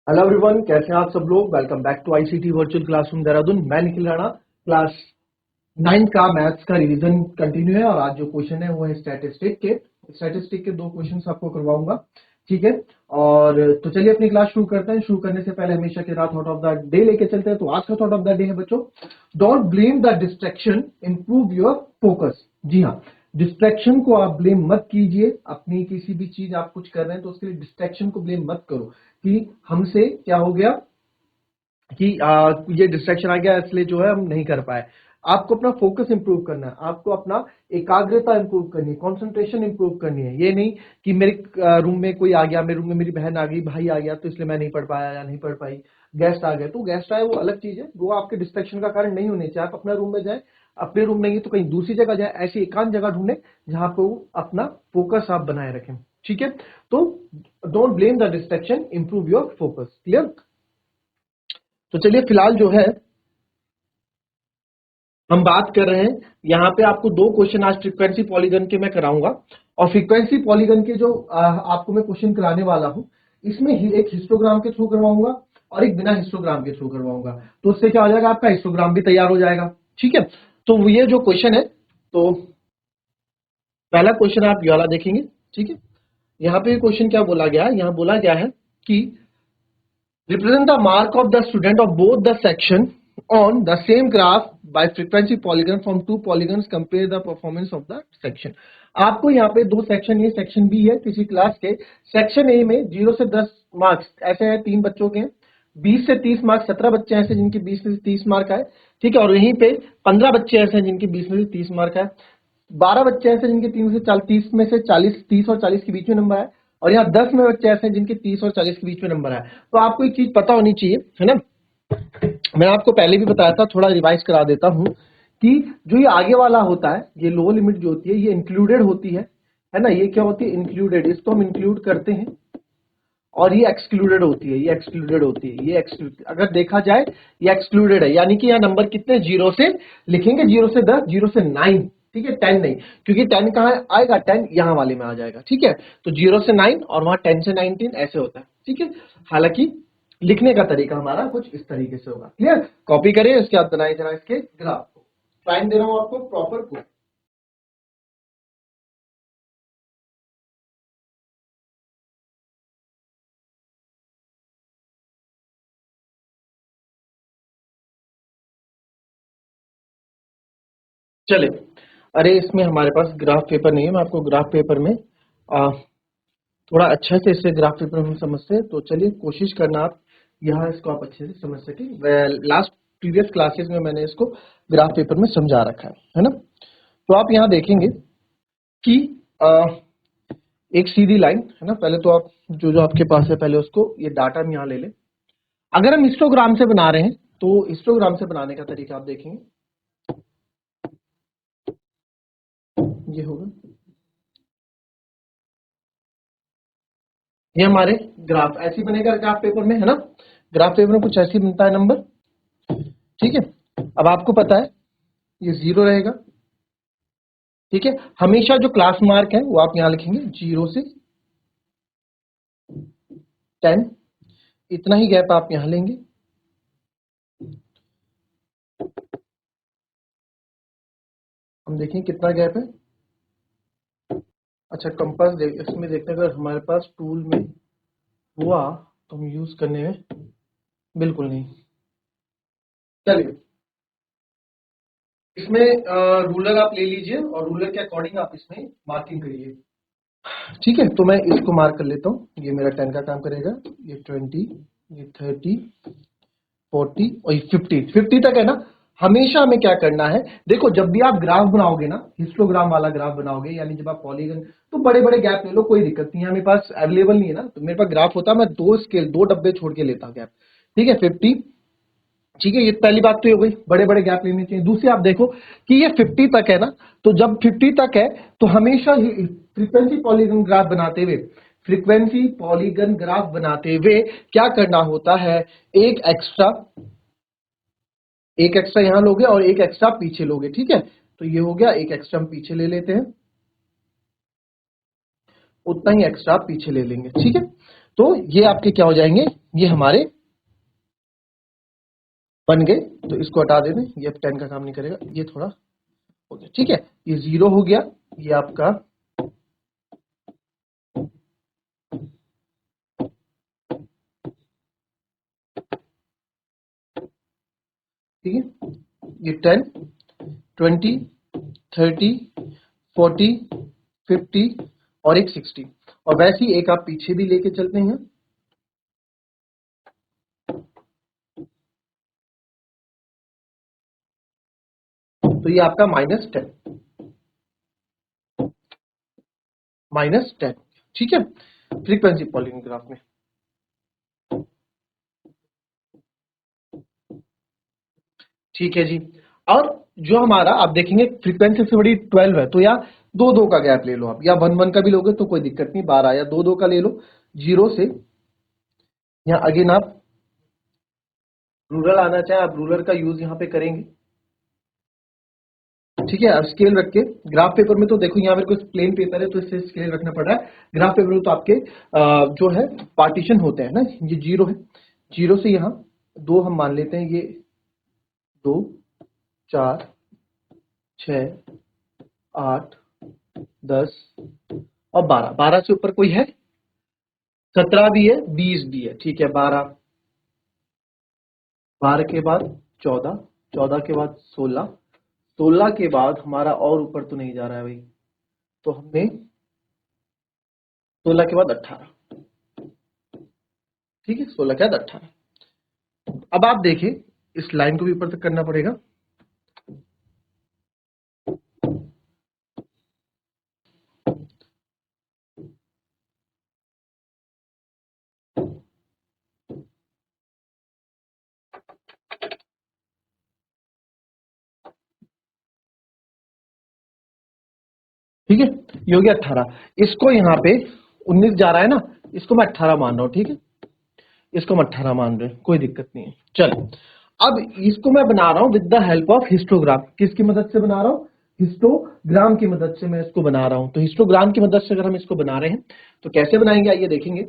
Hello everyone, कैसे हैं आप सब लोग। Welcome back to ICT virtual classroom Dehradun. मैं निखिल राणा। क्लास 9 का मैथ्स का रिवीजन कंटिन्यू है और आज जो क्वेश्चन है वो है स्टैटिस्टिक के दो क्वेश्चन आपको करवाऊंगा। ठीक है, और तो चलिए अपनी क्लास शुरू करते हैं। शुरू करने से पहले हमेशा के साथ थॉट ऑफ द डे लेके चलते हैं। तो आज का थॉट ऑफ द डे है बच्चों, don't blame the distraction, improve your focus. जी हाँ, डिस्ट्रैक्शन को आप ब्लेम मत कीजिए। अपनी किसी भी चीज आप कुछ कर रहे हैं तो उसके लिए डिस्ट्रैक्शन को ब्लेम मत करो कि हमसे क्या हो गया कि ये डिस्ट्रैक्शन आ गया इसलिए जो है हम नहीं कर पाए। आपको अपना फोकस इंप्रूव करना है, आपको अपना एकाग्रता इंप्रूव करनी है, कंसंट्रेशन इंप्रूव करनी है। ये नहीं कि मेरे रूम में कोई आ गया, मेरे रूम में मेरी बहन आ गई, भाई आ गया तो इसलिए मैं नहीं पढ़ पाया या नहीं पढ़ पाई। गेस्ट आ गए तो गेस्ट आए वो अलग चीज है, वो आपके डिस्ट्रैक्शन का कारण नहीं होने चाहिए। आप अपना रूम में जाए, अपने रूम नहीं तो कहीं दूसरी जगह जाए, ऐसी एकांत जगह ढूंढे जहां पर वो अपना फोकस आप बनाए रखें। ठीक है, तो don't blame the distraction, improve your focus. Clear. तो चलिए फिलहाल जो है हम बात कर रहे हैं, यहाँ पे आपको दो क्वेश्चन आज फ्रीक्वेंसी पॉलीगन के मैं कराऊंगा। और फ्रीक्वेंसी पॉलीगन के जो आपको मैं क्वेश्चन कराने वाला हूं, इसमें एक हिस्टोग्राम के थ्रू करवाऊंगा और एक बिना हिस्टोग्राम के थ्रू करवाऊंगा। तो उससे क्या हो जाएगा, आपका हिस्टोग्राम भी तैयार हो जाएगा। ठीक है, तो ये जो क्वेश्चन है, तो पहला क्वेश्चन आप ये वाला देखेंगे। ठीक है, यहाँ पे क्वेश्चन क्या बोला गया है, यहाँ बोला गया है कि represent the mark of the student of both the section on the same graph by frequency polygon from two polygons, compare the performance of the section। आपको यहाँ पे दो सेक्शन ए सेक्शन बी है किसी क्लास के। Section A में 0 से 10 marks ऐसे हैं, 3 बच्चों के, 20 से 30 मार्क्स 17 बच्चे ऐसे जिनके 20 में से 30 मार्क आए। ठीक है, और यहीं पे 15 बच्चे ऐसे हैं जिनके 20 में से 30 मार्क आए। 12 बच्चे ऐसे जिनके 30 में से 40, 30 और 40 के बीच में नंबर है। और यहाँ 10 में बच्चे ऐसे हैं जिनके 30 और 40 के बीच में नंबर है। तो आपको एक चीज पता होनी चाहिए, है ना। मैं आपको पहले भी बताया था, थोड़ा रिवाइज करा देता हूं कि जो ये आगे वाला होता है, ये लोअर लिमिट जो होती है ये इंक्लूडेड होती है ना। ये क्या होती है, इंक्लूडेड। इसको हम इंक्लूड करते हैं और ये एक्सक्लूडेड होती है, ये एक्सक्लूडेड होती है, ये अगर देखा जाए ये एक्सक्लूडेड है। यानी कि यहाँ नंबर कितने जीरो से लिखेंगे, 0 से 10, 0 से 9। ठीक है, 10 नहीं, क्योंकि 10 कहाँ आएगा, 10 यहाँ वाले में आ जाएगा। ठीक है, तो 0 से 9 और वहां 10 से 19 ऐसे होता है। ठीक है, हालांकि लिखने का तरीका हमारा कुछ इस तरीके से होगा। क्लियर, कॉपी करें, उसके बाद बनाए जरा इसके ग्राफ को। टाइम दे रहा हूं आपको प्रॉपर को। चले, अरे इसमें हमारे पास ग्राफ पेपर नहीं है, मैं आपको ग्राफ पेपर में थोड़ा अच्छा से इसे ग्राफ पेपर में समझते हैं। तो चलिए कोशिश करना आप यहाँ इसको आप अच्छे से समझ सके। लास्ट प्रीवियस क्लासेस में मैंने इसको ग्राफ पेपर में समझा रखा है ना। तो आप यहाँ देखेंगे कि एक सीधी लाइन है ना। पहले तो आप जो जो आपके पास है पहले उसको ये डाटा हम यहाँ ले लें। अगर हम हिस्टोग्राम से बना रहे हैं तो हिस्टोग्राम से बनाने का तरीका आप देखेंगे, ये होगा, ये हमारे ग्राफ ऐसी बनेगा ग्राफ पेपर में, है ना। ग्राफ पेपर में कुछ ऐसी बनता है नंबर। ठीक है, अब आपको पता है ये 0 रहेगा। ठीक है, हमेशा जो क्लास मार्क है वो आप यहां लिखेंगे 0 से 10, इतना ही गैप आप यहां लेंगे। हम देखें कितना गैप है। अच्छा, कंपास इसमें देखते हैं, अगर हमारे पास टूल में हुआ तो हम यूज करने में बिल्कुल नहीं। चलिए, इसमें रूलर आप ले लीजिए और रूलर के अकॉर्डिंग आप इसमें मार्किंग करिए। ठीक है, तो मैं इसको मार्क कर लेता हूँ। ये मेरा 10 का काम करेगा, ये 20, ये 30, 40 और ये 50 तक है ना। हमेशा हमें क्या करना है, देखो जब भी आप ग्राफ बनाओगे ना, हिस्टोग्राम वाला ग्राफ बनाओगे, यानी जब आप पॉलीगन, तो बड़े बड़े गैप ले लो, कोई दिक्कत नहीं है। मेरे पास अवेलेबल नहीं है ना, तो मेरे पास ग्राफ होता, मैं दो डब्बे छोड़ के लेता गैप। ठीक है, 50। ठीक है, ये पहली बात तो ये हो गई, बड़े बड़े गैप लेने चाहिए। दूसरी आप देखो कि ये 50 तक है ना, तो जब 50 तक है तो हमेशा फ्रीक्वेंसी पॉलीगन ग्राफ बनाते हुए, फ्रीक्वेंसी पॉलीगन ग्राफ बनाते हुए क्या करना होता है, एक एक्स्ट्रा यहां लोगे और एक एक्स्ट्रा पीछे लोगे। ठीक है, तो ये हो गया, एक एक्स्ट्रा हम पीछे ले लेते हैं, उतना ही एक्स्ट्रा पीछे ले लेंगे। ठीक है, तो ये आपके क्या हो जाएंगे, ये हमारे बन गए। तो इसको हटा देने, ये अब 10 का काम नहीं करेगा, ये थोड़ा हो गया, ठीक है। ये 0 हो गया, ये आपका ठीक है, ये 10, 20, 30, 40, 50 और एक 60, और वैसे ही एक आप पीछे भी लेके चलते हैं। तो ये आपका -10, -10, ठीक है, फ्रीक्वेंसी पॉलीगॉन ग्राफ में। ठीक है जी। और जो हमारा आप देखेंगे फ्रीक्वेंसी से बड़ी 12 है, तो या दो दो का गैप ले लो आप, या 1 1 का भी लोगे तो कोई दिक्कत नहीं, 12 या दो दो का ले लो, 0 से, या अगेन आप रूरल आना चाहे आप रूरल का यूज यहाँ पे करेंगे, ठीक है। अब स्केल रख के, ग्राफ पेपर में तो देखो यहाँ मेरे को प्लेन पेपर है तो इससे स्केल रखना पड़ रहा है, ग्राफ पेपर में तो आपके जो है पार्टीशन होते हैं ना, ये 0 है, 0 से यहाँ 2 हम मान लेते हैं, ये 2, 4, 6, 8, 10 और 12, 12 से ऊपर कोई है, 17 भी है, 20 भी है, ठीक है। 12, 12 के बाद 14, 14 के बाद 16, 16 के बाद हमारा और ऊपर तो नहीं जा रहा है भाई, तो हमने 16 के बाद 18, ठीक है, 16 के बाद 18। अब आप देखें, इस लाइन को भी ऊपर तक करना पड़ेगा, ठीक है, ये हो गया 18। इसको यहाँ पे 19 जा रहा है ना, इसको मैं 18 मान रहा हूं, ठीक है, इसको हम 18 मान रहे हैं, कोई दिक्कत नहीं है। चलो, अब इसको मैं बना रहा हूं with the help of histogram. किसकी मदद से बना रहा हूं, हिस्टोग्राम की मदद से मैं इसको बना रहा हूं। तो हिस्टोग्राम की मदद से अगर हम इसको बना रहे हैं तो कैसे बनाएंगे, आइए देखेंगे।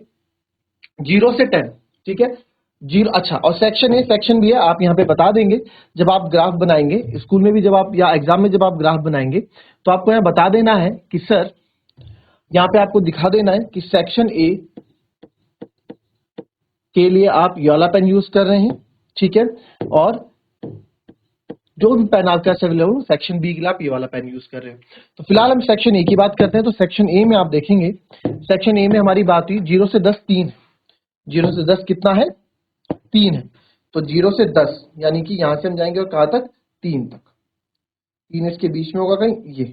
0 से 10, ठीक है, 0, अच्छा, और सेक्शन ए सेक्शन बी है, आप यहाँ पे बता देंगे जब आप ग्राफ बनाएंगे स्कूल में भी, जब आप या एग्जाम में जब आप ग्राफ बनाएंगे तो आपको यहाँ बता देना है कि सर, यहाँ पे आपको दिखा देना है कि सेक्शन ए के लिए आप ये वाला पेन यूज कर रहे हैं, ठीक है, और जो भी पेन आपके पास अवेलेबल हो सेक्शन बी के लिए आप ये वाला पेन यूज कर रहे हैं। तो फिलहाल हम सेक्शन ए की बात करते हैं। तो सेक्शन ए में आप देखेंगे, सेक्शन ए में हमारी बात हुई 0 से 10 3, 0 से 10 कितना है, 3 है। तो 0 से 10 यानी कि यहां से हम जाएंगे और कहां तक, 3 तक, 3 इसके बीच में होगा कहीं, ये,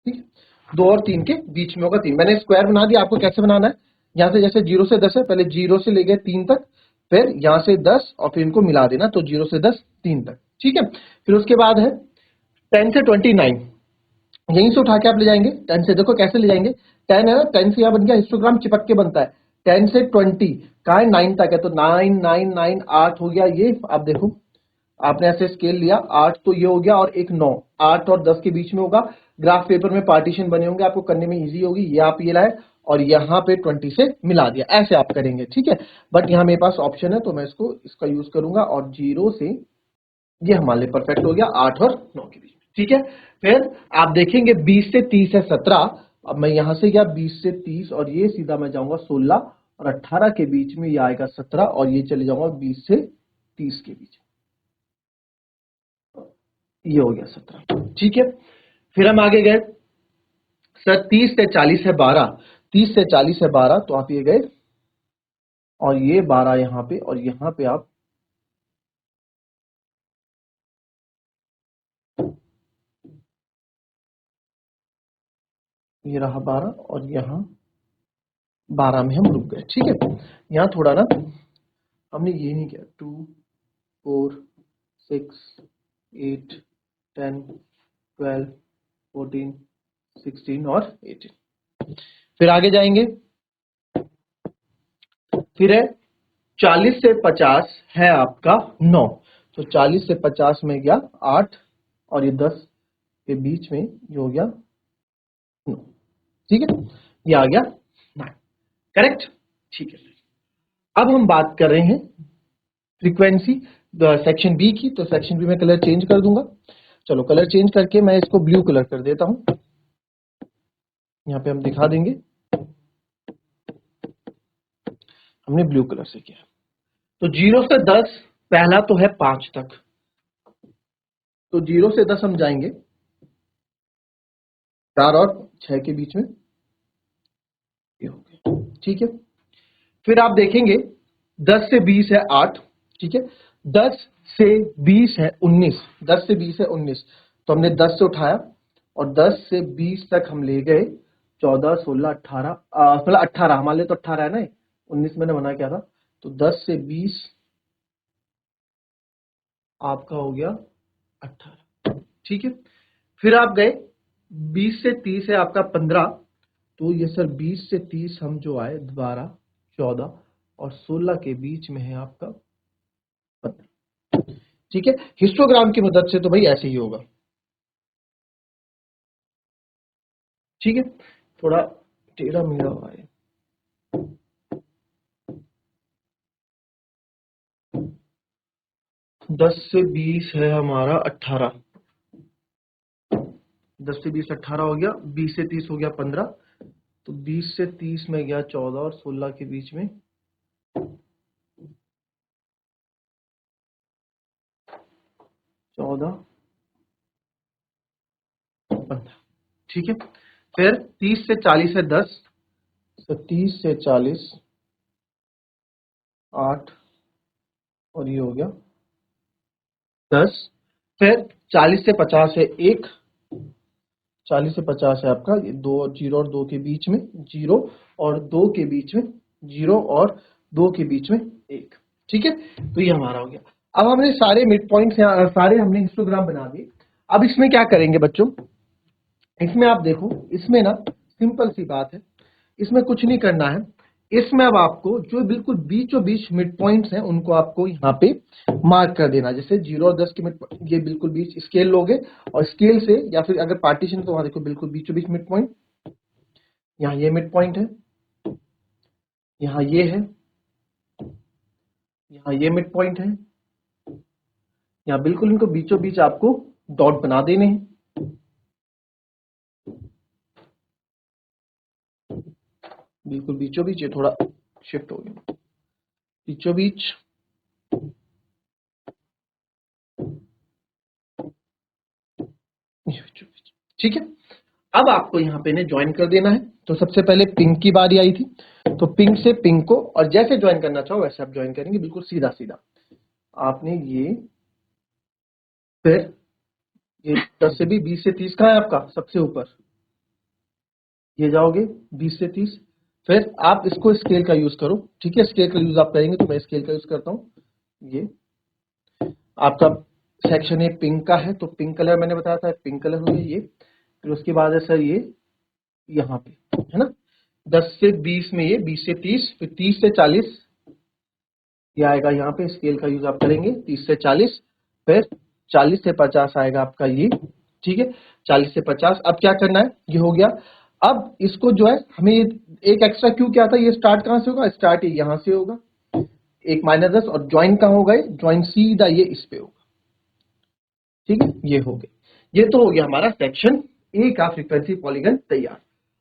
ठीक है, 2 और 3 के बीच में होगा 3। मैंने स्क्वायर बना दिया, आपको कैसे बनाना है, यहां से जैसे 0 से 10 है, पहले 0 से लेके 3 तक, फिर यहां से 10 और फिर इनको मिला देना, तो 0 से 10 3 तक, ठीक है। फिर उसके बाद है 10 से 29, यहीं से उठा के आप ले जाएंगे 10 से, देखो कैसे ले जाएंगे, 10 है ना, 10 से यहां बन गया, हिस्टोग्राम चिपक के बनता है, 10 से 20 कहा है 9 तक है, तो 9 9 9 8 हो गया ये। आप देखो, आपने ऐसे स्केल लिया, 8 तो ये हो गया, और एक 9, 8 और 10 के बीच में होगा। ग्राफ पेपर में पार्टीशन बने होंगे, आपको करने में इजी होगी, ये आप ये लाए और यहाँ पे 20 से मिला दिया, ऐसे आप करेंगे, ठीक है। बट यहाँ मेरे पास ऑप्शन है तो मैं इसका यूज करूंगा, और 0 से, ये हमारे लिए परफेक्ट हो गया 8 और 9 के बीच में, ठीक है। फिर आप देखेंगे 20 से 30 है 17, अब मैं यहां से गया 20 से 30 और ये सीधा मैं जाऊंगा 16 और 18 के बीच में ये आएगा 17, और ये चले जाऊंगा 20 से 30 के बीच, ये हो गया 17, ठीक है। फिर हम आगे गए, सर 30 से 40 है 12, 30 से 40 है 12, तो आप ये गए और ये 12 यहां पे, और यहां पे आप ये रहा 12, और यहां 12 में हम रुक गए, ठीक है। यहां थोड़ा ना हमने ये नहीं किया, 2 4 6 8 10 12 14 16 और 18। फिर आगे जाएंगे, फिर है 40 से 50 है आपका 9, तो 40 से 50 में गया 8 और ये 10 के बीच में ये हो गया 9, ठीक है। ये आ गया 9। करेक्ट, ठीक है। अब हम बात कर रहे हैं फ्रीक्वेंसी सेक्शन बी की। तो सेक्शन बी में कलर चेंज कर दूंगा। चलो कलर चेंज करके मैं इसको ब्लू कलर कर देता हूं। यहाँ पे हम दिखा देंगे, हमने ब्लू कलर से किया। तो 0 से 10 पहला तो है 5 तक, तो 0 से 10 हम जाएंगे 4 और 6 के बीच में, ये हो गया, ठीक है। फिर आप देखेंगे 10 से 20 है 8, ठीक है। 10 से 20 है 19, 10 से 20 है 19, तो हमने 10 से उठाया और 10 से 20 तक हम ले गए 14, 16, 18, 18 हमारे लिए तो 18 है ना, 19 मैंने मना किया था। तो 10 से 20 आपका हो गया 18, ठीक है। फिर आप गए 20 से 30 है आपका 15, तो ये सर 20 से 30 हम जो आए 12, 14 और 16 के बीच में है आपका 15, ठीक है। हिस्टोग्राम की मदद से तो भाई ऐसे ही होगा, ठीक है। थोड़ा टेढ़ा मेढ़ा हुआ है। 10 से 20 है हमारा 18, 10 से 20 18 हो गया, 20 से 30 हो गया 15, तो 20 से 30 में गया 14 और 16 के बीच में 14, 15, ठीक है। फिर 30 से 40 है 10, तो 30 से 40 8 और ये हो गया 10। फिर 40 से 50 है 1, 40 से 50 है आपका ये 2, 0 और 2 के बीच में 0 और 2 के बीच में 0 और 2 के बीच में 1, ठीक है। तो ये हमारा हो गया। अब हमने सारे मिड पॉइंट्स सारे हमने हिस्टोग्राम बना दिए। अब इसमें क्या करेंगे बच्चों, इसमें आप देखो, इसमें ना सिंपल सी बात है, इसमें कुछ नहीं करना है। इसमें अब आपको जो बिल्कुल बीचों बीच मिड पॉइंट्स हैं उनको आपको यहाँ पे मार्क कर देना। जैसे 0 और 10 के मिड, ये बिल्कुल बीच स्केल लोगे और स्केल से या फिर अगर पार्टीशन तो वहां देखो बिल्कुल बीचों बीच मिड पॉइंट, यहाँ ये मिड पॉइंट है, यहाँ ये है, यहाँ ये मिड पॉइंट है, यहाँ बिल्कुल इनको बीचों बीच आपको डॉट बना देने हैं, बिल्कुल बीचों बीच। ये थोड़ा शिफ्ट हो गया, बीचों बीच, ठीक है। अब आपको यहाँ पे ज्वाइन कर देना है। तो सबसे पहले पिंक की बारी आई थी, तो पिंक से पिंक को, और जैसे ज्वाइन करना चाहो वैसे आप ज्वाइन करेंगे, बिल्कुल सीधा सीधा आपने ये। फिर ये 10 से भी 20 से 30 कहाँ है आपका सबसे ऊपर, ये जाओगे 20 से 30। फिर आप इसको स्केल का यूज करो, ठीक है। स्केल का यूज आप करेंगे तो मैं स्केल का यूज करता हूँ। ये आपका सेक्शन ए पिंक का है, तो पिंक कलर मैंने बताया था, पिंक कलर हो गया ये। फिर उसके बाद है सर ये यहाँ पे है ना, 10 से 20 में ये 20 से 30, फिर 30 से 40 ये आएगा यहाँ पे, स्केल का यूज आप करेंगे 30 से 40। फिर 40 से 50 आएगा आपका ये, ठीक है। 40 से 50 अब क्या करना है, ये हो गया। अब इसको जो है हमें एक एक्स्ट्रा क्यों क्या था, ये स्टार्ट कहाँ से होगा, स्टार्ट यहाँ से होगा, एक -10 और ज्वाइन कहाँ होगा, ज्वाइन सीधा ये इस पे होगा, ठीक है। ये हो गया, ये तो हो गया हमारा सेक्शन ए का फ्रीक्वेंसी पॉलीगन तैयार।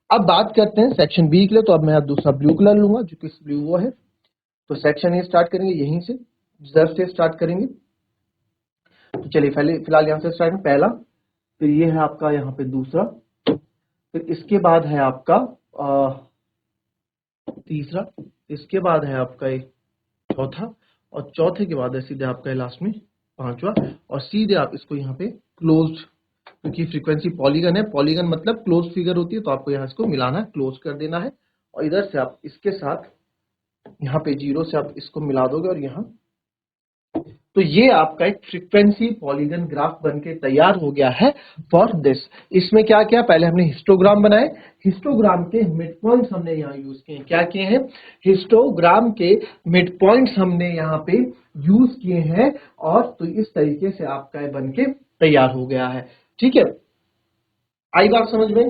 अब बात करते हैं सेक्शन बी के लिए। तो अब मैं दूसरा ब्लू कलर लूंगा जो कि ब्लू वो है। तो सेक्शन ए स्टार्ट करेंगे यहीं से, जर से स्टार्ट करेंगे। तो चलिए पहले फिलहाल यहाँ से स्टार्ट में पहला, फिर ये है आपका यहाँ पे दूसरा, फिर इसके बाद है आपका तीसरा, इसके बाद है आपका एक चौथा, और चौथे के बाद है सीधे आपका लास्ट में पांचवा, और सीधे आप इसको यहाँ पे क्लोज्ड, क्योंकि फ्रीक्वेंसी पॉलीगन है, पॉलीगन मतलब क्लोज फिगर होती है, तो आपको यहाँ इसको मिलाना है, क्लोज कर देना है। और इधर से आप इसके साथ यहाँ पे 0 से आप इसको मिला दोगे और यहाँ, तो ये आपका एक फ्रीक्वेंसी पॉलीगन ग्राफ बनके तैयार हो गया है फॉर दिस। इसमें क्या किया, पहले हमने हिस्टोग्राम बनाए, हिस्टोग्राम के मिड पॉइंट्स हमने यहाँ यूज किए। क्या किए हैं, हिस्टोग्राम के मिड पॉइंट्स हमने यहाँ पे यूज किए हैं, और तो इस तरीके से आपका बनके तैयार हो गया है, ठीक है। आई बात समझ में।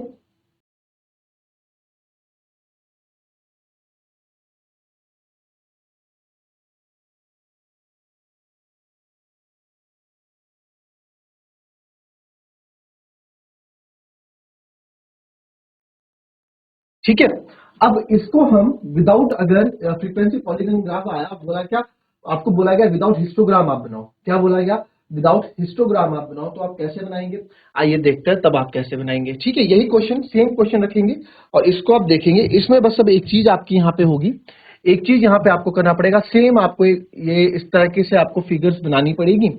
ठीक है। अब इसको हम विदाउट, अगर फ्रीक्वेंसी पॉलीगॉन ग्राफ आया, बोला क्या, आपको बोला गया विदाउट हिस्टोग्राम आप बनाओ। क्या बोला गया? विदाउट हिस्टोग्राम आप बनाओ। तो आप कैसे बनाएंगे, आइए देखते हैं तब आप कैसे बनाएंगे। ठीक है, यही क्वेश्चन, सेम क्वेश्चन रखेंगे और इसको आप देखेंगे। इसमें बस अब एक चीज आपकी यहाँ पे होगी, एक चीज यहाँ पे आपको करना पड़ेगा, सेम आपको ये इस तरह से आपको फिगर्स बनानी पड़ेगी।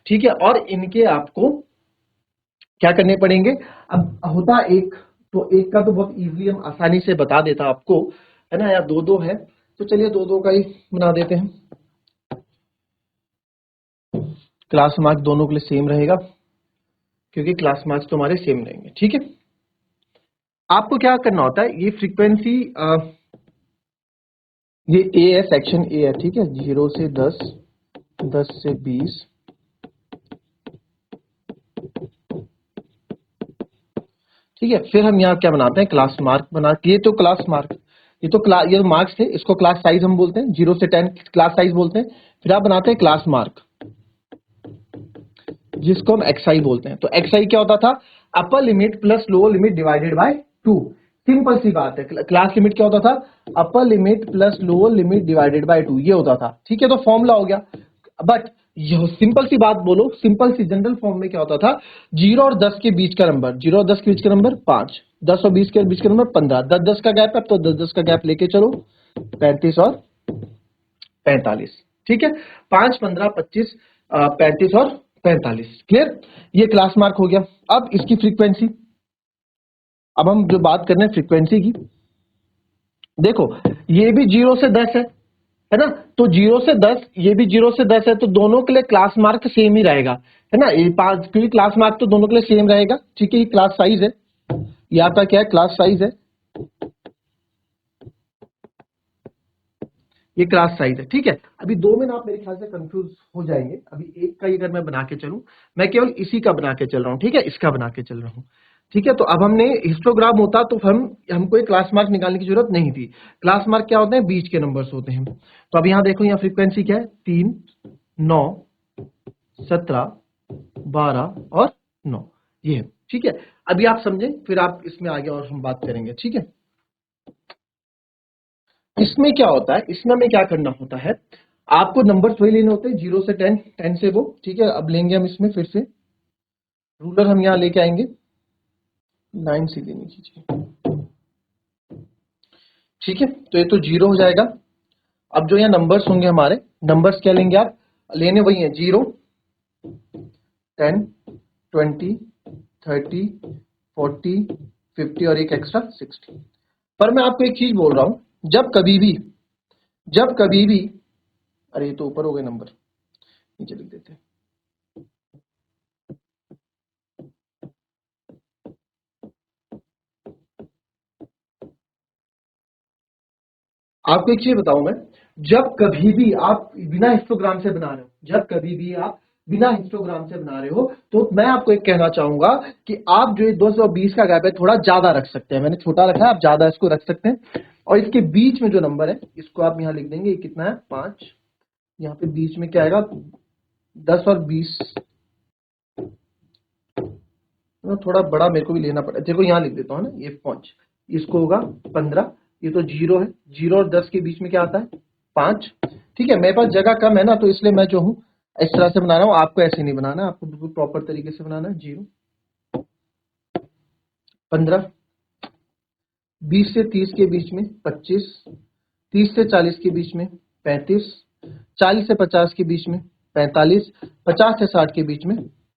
ठीक है, और इनके आपको क्या करने पड़ेंगे। अब होता एक, तो एक का तो बहुत इजीली हम आसानी से बता देता आपको, है ना, या दो दो है, तो चलिए दो दो का ही बना देते हैं। क्लास मार्क दोनों के लिए सेम रहेगा, क्योंकि क्लास मार्क्स तो हमारे सेम रहेंगे। ठीक है, आपको क्या करना होता है, ये फ्रीक्वेंसी, ये ए है, सेक्शन ए है। ठीक है, 0 से 10, 10 से 20। ठीक है, फिर हम यहाँ क्या बनाते हैं, क्लास मार्क बना, ये तो क्लास मार्क, ये तो क्लास, ये मार्क्स थे, इसको क्लास साइज हम बोलते हैं, 0 से 10 क्लास साइज बोलते हैं। फिर आप बनाते हैं क्लास मार्क, जिसको हम एक्स आई बोलते हैं। तो एक्स आई क्या होता था, upper limit plus lower limit divided by 2। Simple सी बात है, क्लास लिमिट क्या होता था, upper limit plus lower limit divided by 2, ये होता था। ठीक है, तो फॉर्मूला हो गया। बट यह सिंपल सी बात बोलो, सिंपल सी जनरल फॉर्म में क्या होता था, 0 और 10 के बीच का नंबर, 0 और 10 के बीच का नंबर 5, 10 और 20 के बीच का नंबर 15, 10 10 का गैप है, तो 10 10 का गैप लेके चलो, 35 और 45। ठीक है, 5 15 25, 35 और 45। क्लियर, ये क्लास मार्क हो गया। अब इसकी फ्रीक्वेंसी, अब हम जो बात कर रहे हैं फ्रीक्वेंसी की, देखो ये भी 0 से 10 है ना, तो 0 से 10, ये भी 0 से 10 है, तो दोनों के लिए क्लास मार्क सेम ही रहेगा, है ना, ये 5, क्योंकि क्लास मार्क तो दोनों के लिए सेम रहेगा। ठीक है, ये क्लास साइज है, ये आपका क्या है, क्लास साइज है, ये क्लास साइज है। ठीक है, अभी दो में ना आप मेरे ख्याल से कंफ्यूज हो जाएंगे। अभी एक का ही अगर मैं बना के चलूं, मैं केवल इसी का बना के चल रहा हूं। ठीक है, इसका बना के चल रहा हूं। ठीक है, तो अब हमने हिस्टोग्राम होता तो हमको एक क्लास मार्क निकालने की जरूरत नहीं थी। क्लास मार्क क्या होते हैं, बीच के नंबर्स होते हैं। तो अब यहाँ देखो, यहाँ फ्रीक्वेंसी क्या है, 3 9 17 12 और 9, ये है। ठीक है, अभी आप समझे, फिर आप इसमें आगे और हम बात करेंगे। ठीक है, इसमें क्या होता है, इसमें हमें क्या करना होता है, आपको नंबर्स वही लेने होते हैं, 0 से 10, 10 से वो। ठीक है, अब लेंगे हम इसमें फिर से रूलर, हम यहाँ लेके आएंगे, लाइन सीधी नहीं खींचिए। ठीक है, तो ये तो 0 हो जाएगा। अब जो यहाँ नंबर्स होंगे हमारे, नंबर्स क्या लेंगे आप, लेने वही है, 0 10 20 30 40 50 और एक एक्स्ट्रा 60। पर मैं आपको एक चीज बोल रहा हूं, जब कभी भी, अरे ये तो ऊपर हो गए नंबर, नीचे लिख देते हैं। आपको एक चीज बताऊं मैं, जब कभी भी आप बिना हिस्टोग्राम से बना रहे हो, जब कभी भी आप बिना हिस्टोग्राम से बना रहे हो, तो मैं आपको एक कहना चाहूंगा कि आप जो 220 का गैप है थोड़ा ज्यादा रख सकते हैं। मैंने छोटा रखा है, आप ज्यादा इसको रख सकते हैं। और इसके बीच में जो नंबर है, इसको आप यहाँ लिख देंगे, ये कितना है, 5। यहाँ पे बीच में क्या आएगा, 10 और 20, थोड़ा बड़ा मेरे को भी लेना पड़ा, देखो यहाँ लिख देता हूँ ना, ये 5, इसको होगा 15, ये तो 0 है, 0 और 10 के बीच में क्या आता है, 5। ठीक है, मेरे पास जगह कम है ना, तो इसलिए मैं जो हूँ इस तरह से बना रहा हूँ। आपको ऐसे नहीं बनाना, आपको बिल्कुल प्रॉपर तरीके से बनाना है। 0 15, 20 से 30 के बीच में 25, 30 से 40 के बीच में 35, 40 से 50 के बीच में 45, 50 से 60 के बीच में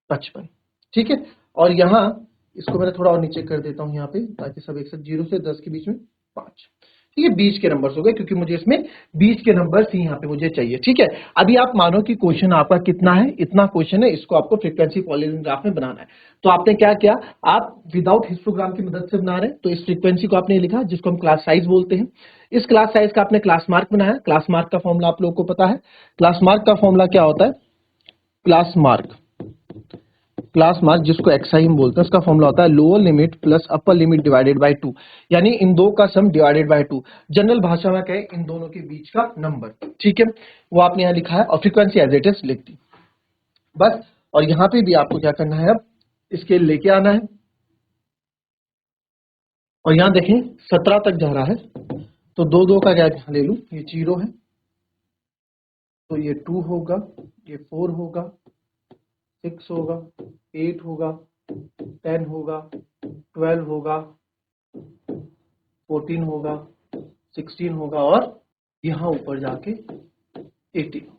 55। ठीक है, और यहाँ इसको मैंने थोड़ा और नीचे कर देता हूँ यहाँ पे, ताकि सब एक साथ, 0 से 10 के बीच में 5। ठीक है, बीच के नंबर्स हो गए, क्योंकि मुझे इसमें बीच के नंबर्स ही यहाँ पे मुझे चाहिए। ठीक है, अभी आप मानो कि क्वेश्चन आपका कितना है, इतना क्वेश्चन है, इसको आपको फ्रीक्वेंसी पॉलीगॉन ग्राफ में बनाना है। तो आपने क्या किया, आप विदाउट हिस्टोग्राम की मदद से बना रहे हैं, तो इस फ्रीक्वेंसी को आपने लिखा, जिसको हम क्लास साइज बोलते हैं। इस क्लास साइज का आपने क्लास मार्क बनाया। क्लास मार्क का फॉर्मूला आप लोगों को पता है, क्लास मार्क का फॉर्मूला क्या होता है, क्लास मार्क जिसको एक्सआई हम बोलते हैं, उसका फॉर्मूला होता है lower limit plus upper limit divided by 2, यानी इन दो का सम डिवाइडेड बाय 2। जनरल भाषा में कहे, इन दोनों के बीच का नंबर। ठीक है, वो आपने यहाँ लिखा है, और फ्रीक्वेंसी एज इट इज लिख दी बस। और यहाँ पे भी आपको क्या करना है, अब स्केल लेके आना है, और यहाँ देखें 17 तक जा रहा है, तो दो दो का गैप यहाँ ले लूं, ये 0 है, तो ये 2 होगा, ये 4 होगा, 6 होगा, 8 होगा, 10 होगा, 12 होगा, 14 होगा, 16 होगा, और यहाँ ऊपर जाके 18।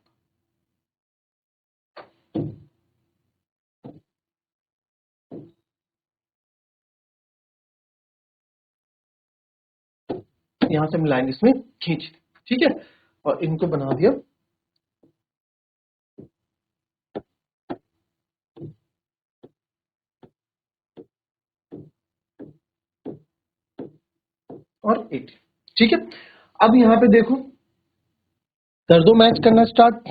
यहां से हम लाइन इसमें खींच दी, ठीक है, और इनको बना दिया और 8, ठीक है। अब यहाँ पे देखो, कर दो मैच करना स्टार्ट।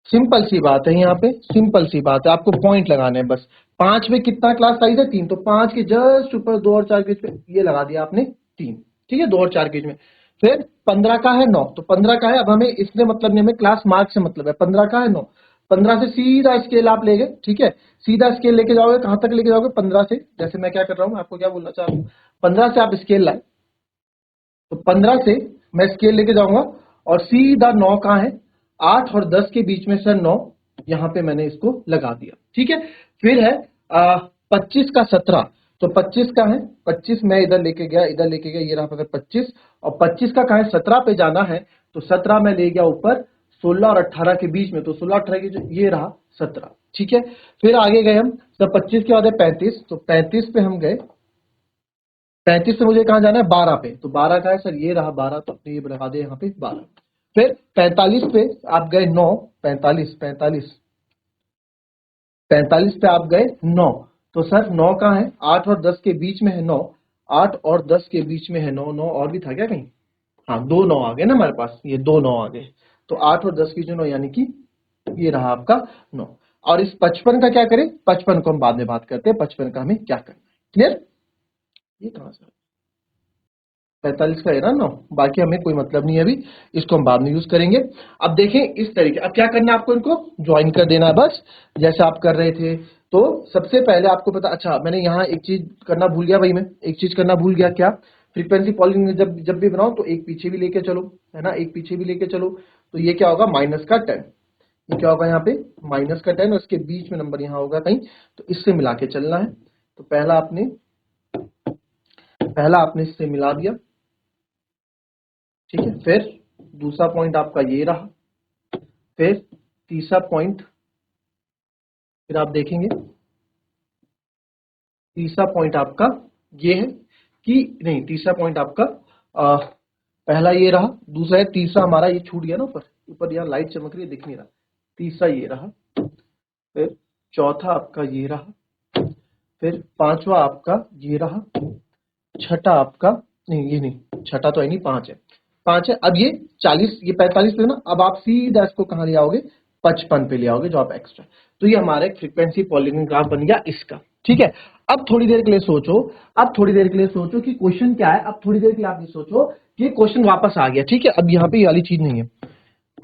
सिंपल सी बात है, यहाँ पे सिंपल सी बात है, आपको पॉइंट लगाने हैं बस। 5 में कितना क्लास साइज है? 3, तो 5 के जस्ट ऊपर 2 और 4 के बीच में ये लगा दिया आपने 3, ठीक है, 2 और 4 के बीच में। फिर 15 का है 9, तो 15 का है, अब हमें इसमें मतलब नहीं, हमें क्लास मार्क से मतलब है। 15 का है 9, 15 से सीधा स्केल आप ले गए, ठीक है, सीधा स्केल लेके जाओगे, कहां तक लेके जाओगे? 15 से। जैसे मैं क्या कर रहा हूं, आपको क्या बोलना चाह रहा हूं, 15 से आप स्केल लाए, तो 15 से मैं स्केल लेके जाऊंगा, और सीधा 9 कहां है? 8 और 10 के बीच में सर 9, यहां पे मैंने इसको लगा दिया, ठीक है। फिर है 25 का 17, तो 25 का है, 25 मैं इधर लेके गया, इधर लेके गया, ये रहा अगर 25, और 25 का कहा है 17 पे जाना है, तो 17 में ले गया ऊपर 16 और 18 के बीच में, तो 16 18 के ये रहा 17, ठीक है। फिर आगे गए हम, तो 25 के बाद है 35, तो 35 पे हम गए, 35 से मुझे कहां जाना है? 12 पे, तो 12 का है सर, ये रहा 12, तो अपने ये लगा दे यहाँ पे 12। फिर 45 पे आप गए 9, 45 45 45 पे आप गए 9, तो सर 9 कहां है? 8 और 10 के बीच में है 9, 8 और 10 के बीच में है 9, 9 और भी था क्या कहीं? हाँ, दो 9 आ गए ना हमारे पास, ये दो 9 आ गए, तो 8 और 10 की जो 9, यानी कि ये रहा आपका 9। और इस 55 का क्या करें? 55 को हम बाद में बात करते हैं, 55 का हमें क्या करना है, क्लियर? ये कहां से 45 का है ना 9, बाकी हमें कोई मतलब नहीं है अभी, इसको हम बाद में यूज करेंगे। अब देखें इस तरीके, अब क्या करना है आपको, इनको ज्वाइन कर देना है बस, जैसे आप कर रहे थे। तो सबसे पहले आपको पता, अच्छा मैंने यहाँ एक चीज करना भूल गया भाई, मैं एक चीज करना भूल गया, क्या? फ्रीक्वेंसी पॉलिंग जब जब भी बनाओ, तो एक पीछे भी लेके चलो, है ना, एक पीछे भी लेके चलो, तो ये क्या होगा? -10, ये क्या होगा यहाँ पे? -10, और इसके बीच में नंबर यहाँ होगा कहीं, तो इससे मिला के चलना है। तो पहला आपने इससे मिला दिया, ठीक है। फिर दूसरा पॉइंट आपका ये रहा, फिर तीसरा पॉइंट, फिर आप देखेंगे तीसरा पॉइंट आपका ये है कि नहीं, तीसरा पॉइंट आपका पहला ये रहा, दूसरा है, तीसरा हमारा ये छूट गया ना, ऊपर ऊपर यहाँ लाइट चमक रही है, दिख नहीं रहा, तीसरा ये रहा, फिर चौथा आपका ये रहा, फिर पांचवा आपका ये रहा, छठा आपका, नहीं ये नहीं, छठा तो है नहीं, पांच है, पांच है। अब ये 40, ये 45 पे ना, अब आप सीधा इसको कहां ले आओगे? 55 पे ले आओगे, जो आप एक्स्ट्रा, तो ये हमारा एक फ्रीक्वेंसी पॉलीगॉन ग्राफ बन गया इसका, ठीक है। अब थोड़ी देर के लिए सोचो, अब थोड़ी देर के लिए सोचो कि क्वेश्चन क्या है, अब थोड़ी देर के लिए आप ये सोचो कि क्वेश्चन वापस आ गया, ठीक है। अब यहाँ पे ये वाली चीज नहीं है।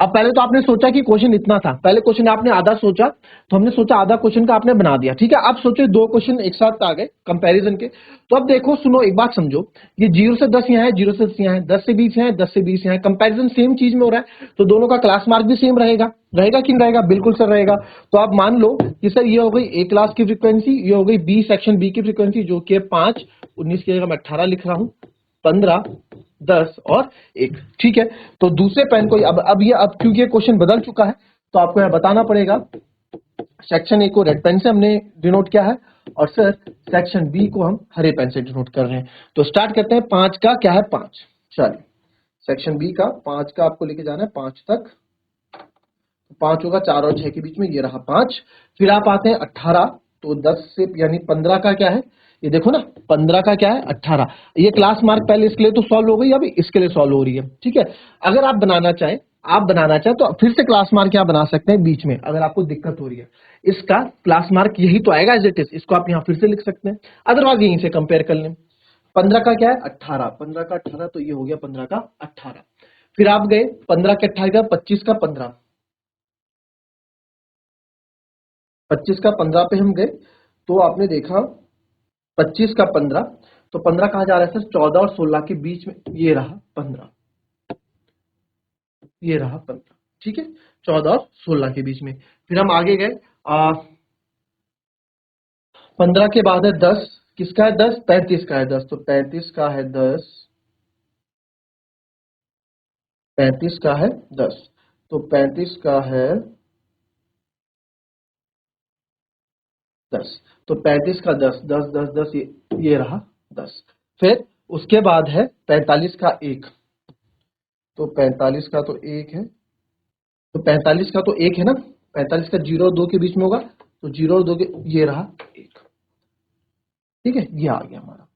अब पहले तो आपने सोचा कि क्वेश्चन इतना था, पहले क्वेश्चन आपने आधा सोचा, तो हमने सोचा आधा क्वेश्चन का आपने बना दिया, ठीक है। अब सोचो दो क्वेश्चन एक साथ आ गए कंपैरिजन के, तो अब देखो सुनो, एक बात समझो, ये 0 से 10 यहाँ है, 0 से 10 यहाँ है, 10 से 20 यहाँ है, 10 से 20 यहाँ है, कंपैरिजन सेम चीज में हो रहा है, तो दोनों का क्लास मार्क भी सेम रहेगा, रहेगा कि नहीं रहेगा? बिल्कुल सर रहेगा। तो आप मान लो कि सर ये हो गई ए क्लास की फ्रीक्वेंसी, ये हो गई बी सेक्शन बी की फ्रीक्वेंसी, जो कि 5, 19 की जगह मैं 18 लिख रहा हूं, 15, 10 और 1, ठीक है। तो दूसरे पेन को अब क्योंकि ये क्वेश्चन बदल चुका है, तो आपको यह बताना पड़ेगा, सेक्शन ए को रेड पेन से हमने डिनोट किया है, और सर सेक्शन बी को हम हरे पेन से डिनोट कर रहे हैं। तो स्टार्ट करते हैं, 5 का क्या है? 5, चलिए सेक्शन बी का 5 का आपको लेके जाना है 5 तक, 5 होगा 4 और 6 के बीच में, ये रहा 5। फिर आप आते हैं 18, तो 10 से यानी 15 का क्या है? ये देखो ना, 15 का क्या है? 18। ये क्लास मार्क पहले इसके लिए तो सॉल्व हो गई, अभी इसके लिए सॉल्व हो रही है, ठीक है। अगर आप बनाना चाहें तो फिर से क्लास मार्क यहाँ बना सकते हैं बीच में, अगर आपको दिक्कत हो रही है, इसका क्लास मार्क यही तो आएगा एज इट इज, इसको आप यहाँ फिर से लिख सकते हैं, अदरवाइज यहीं से कंपेयर कर लें। 15 का क्या है? 18, 15 का 18, तो ये हो गया 15 का 18। फिर आप गए 15 के 18 का 25 का 15, 25 का 15 पे हम गए, तो आपने देखा 25 का 15, तो 15 कहा जा रहा है सर 14 और 16 के बीच में, ये रहा 15, ये रहा 15, ठीक है, 14 और 16 के बीच में। फिर हम आगे गए, 15 के बाद है 10, किसका है 10, 35 का है 10, तो 35 का है 10, 35 का है 10, तो 35 का है 10, तो 35 का 10, 10 10 10, ये रहा 10। फिर उसके बाद है 45 का 1, तो 45 का तो 1 है, तो 45 का तो 1 है ना, 45 का 0 और 2 के बीच में होगा, तो 0 और 2 के, ये रहा 1, ठीक है, ये आ गया हमारा।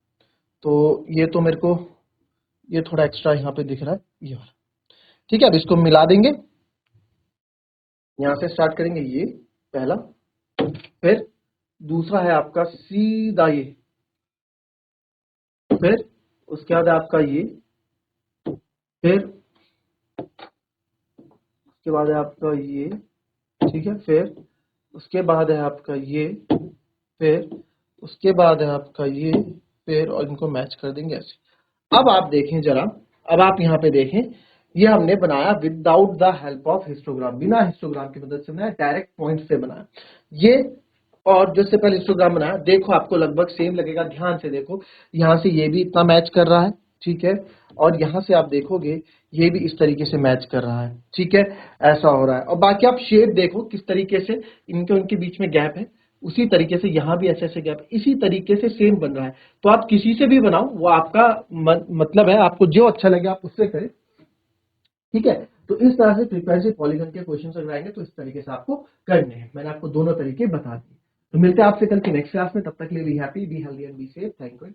तो ये तो मेरे को, ये थोड़ा एक्स्ट्रा यहाँ पे दिख रहा है, ये वाला, ठीक है। अब इसको मिला देंगे, यहाँ से स्टार्ट करेंगे, ये पहला, फिर दूसरा है आपका सीधा ये, फिर उसके बाद है आपका ये, फिर उसके बाद है आपका ये, ठीक है, फिर उसके बाद है आपका ये, फिर उसके बाद है आपका ये, फिर और इनको मैच कर देंगे ऐसे। अब आप देखें जरा, अब आप यहाँ पे देखें, ये हमने बनाया without the help of histogram, बिना हिस्टोग्राम की मदद से बनाया, डायरेक्ट पॉइंट से बनाया ये। और जो से पहले हिस्टोग्राम बनाया, देखो आपको लगभग सेम लगेगा, ध्यान से देखो, यहाँ से ये भी इतना मैच कर रहा है, ठीक है, और यहाँ से आप देखोगे ये भी इस तरीके से मैच कर रहा है, ठीक है, ऐसा हो रहा है। और बाकी आप शेप देखो किस तरीके से इनके उनके बीच में गैप है, उसी तरीके से यहाँ भी ऐसे ऐसे गैप, इसी तरीके से सेम बन रहा है। तो आप किसी से भी बनाओ, वो आपका मतलब है, आपको जो अच्छा लगे आप उससे करें, ठीक है। तो इस तरह से फ्रीक्वेंसी पॉलीगन के क्वेश्चन अगर आएंगे तो इस तरीके से आपको करने हैं। मैंने आपको दोनों तरीके बता दिए। तो मिलते हैं आपसे कल की नेक्स्ट क्लास में, तब तक के लिए be happy, be healthy and be safe. Thank you.